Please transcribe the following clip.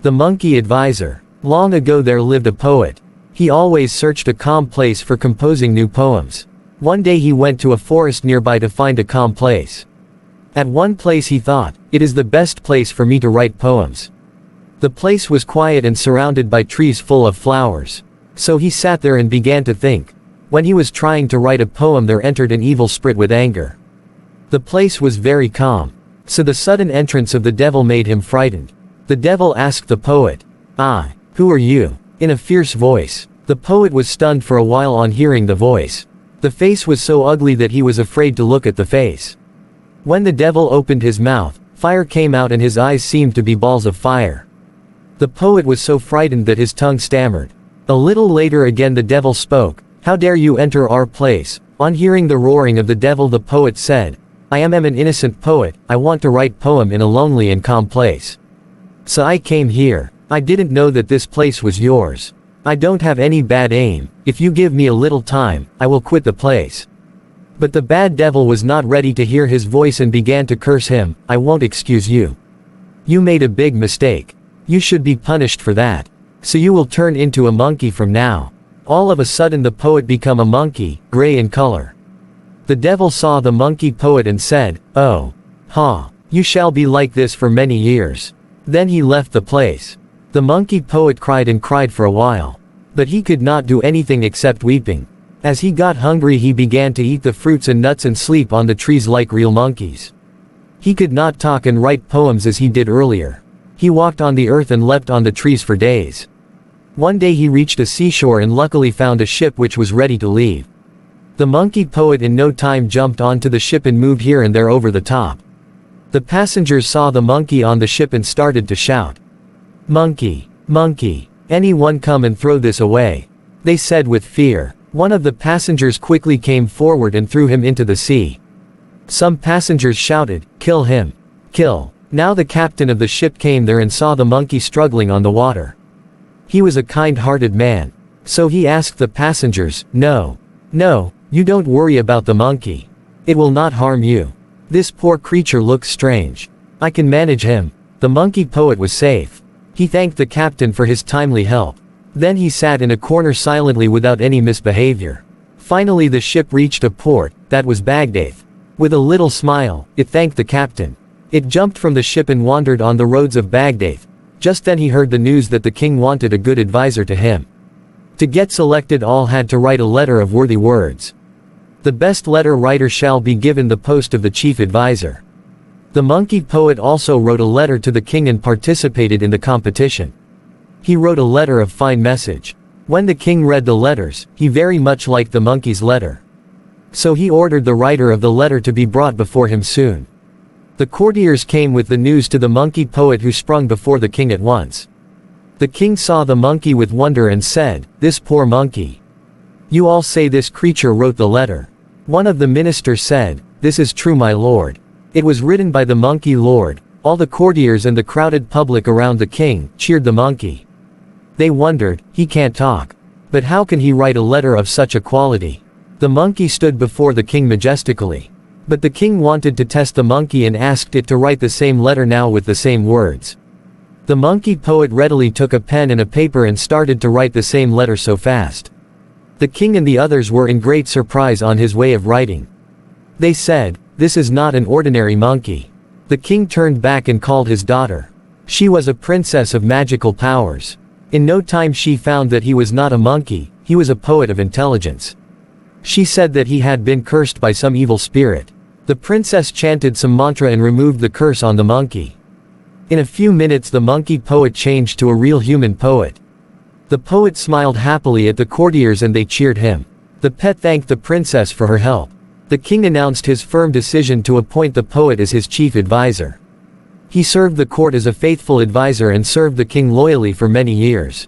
The monkey advisor. Long ago there lived a poet. He always searched a calm place for composing new poems. One day he went to a forest nearby to find a calm place. At one place he thought, it is the best place for me to write poems. The place was quiet and surrounded by trees full of flowers. So he sat there and began to think. When he was trying to write a poem there entered an evil spirit with anger. The place was very calm. So the sudden entrance of the devil made him frightened. The devil asked the poet, who are you? In a fierce voice. The poet was stunned for a while on hearing the voice. The face was so ugly that he was afraid to look at the face. When the devil opened his mouth, fire came out and his eyes seemed to be balls of fire. The poet was so frightened that his tongue stammered. A little later again the devil spoke, "How dare you enter our place?" On hearing the roaring of the devil the poet said, I am an innocent poet, I want to write poem in a lonely and calm place. So I came here. I didn't know that this place was yours. I don't have any bad aim, if you give me a little time, I will quit the place. But the bad devil was not ready to hear his voice and began to curse him, I won't excuse you. You made a big mistake. You should be punished for that. So you will turn into a monkey from now. All of a sudden the poet became a monkey, gray in color. The devil saw the monkey poet and said, you shall be like this for many years. Then he left the place. The monkey poet cried and cried for a while. But he could not do anything except weeping. As he got hungry he began to eat the fruits and nuts and sleep on the trees like real monkeys. He could not talk and write poems as he did earlier. He walked on the earth and leapt on the trees for days. One day he reached a seashore and luckily found a ship which was ready to leave. The monkey poet in no time jumped onto the ship and moved here and there over the top. The passengers saw the monkey on the ship and started to shout. Monkey, monkey, anyone come and throw this away, they said with fear. One of the passengers quickly came forward and threw him into the sea. Some passengers shouted, kill him, kill. Now the captain of the ship came there and saw the monkey struggling on the water. He was a kind-hearted man. So he asked the passengers, no, you don't worry about the monkey. It will not harm you. This poor creature looks strange. I can manage him. The monkey poet was safe. He thanked the captain for his timely help. Then he sat in a corner silently without any misbehavior. Finally the ship reached a port, that was Baghdad. With a little smile, it thanked the captain. It jumped from the ship and wandered on the roads of Baghdad. Just then he heard the news that the king wanted a good advisor to him. To get selected all had to write a letter of worthy words. The best letter writer shall be given the post of the chief advisor. The monkey poet also wrote a letter to the king and participated in the competition. He wrote a letter of fine message. When the king read the letters, he very much liked the monkey's letter. So he ordered the writer of the letter to be brought before him soon. The courtiers came with the news to the monkey poet who sprung before the king at once. The king saw the monkey with wonder and said, this poor monkey. You all say this creature wrote the letter. One of the ministers said, this is true my lord. It was written by the monkey lord. All the courtiers and the crowded public around the king cheered the monkey. They wondered, he can't talk. But how can he write a letter of such a quality? The monkey stood before the king majestically. But the king wanted to test the monkey and asked it to write the same letter now with the same words. The monkey poet readily took a pen and a paper and started to write the same letter so fast. The king and the others were in great surprise on his way of writing. They said, this is not an ordinary monkey. The king turned back and called his daughter. She was a princess of magical powers. In no time she found that he was not a monkey, he was a poet of intelligence. She said that he had been cursed by some evil spirit. The princess chanted some mantra and removed the curse on the monkey. In a few minutes the monkey poet changed to a real human poet. The poet smiled happily at the courtiers and they cheered him. The pet thanked the princess for her help. The king announced his firm decision to appoint the poet as his chief advisor. He served the court as a faithful advisor and served the king loyally for many years.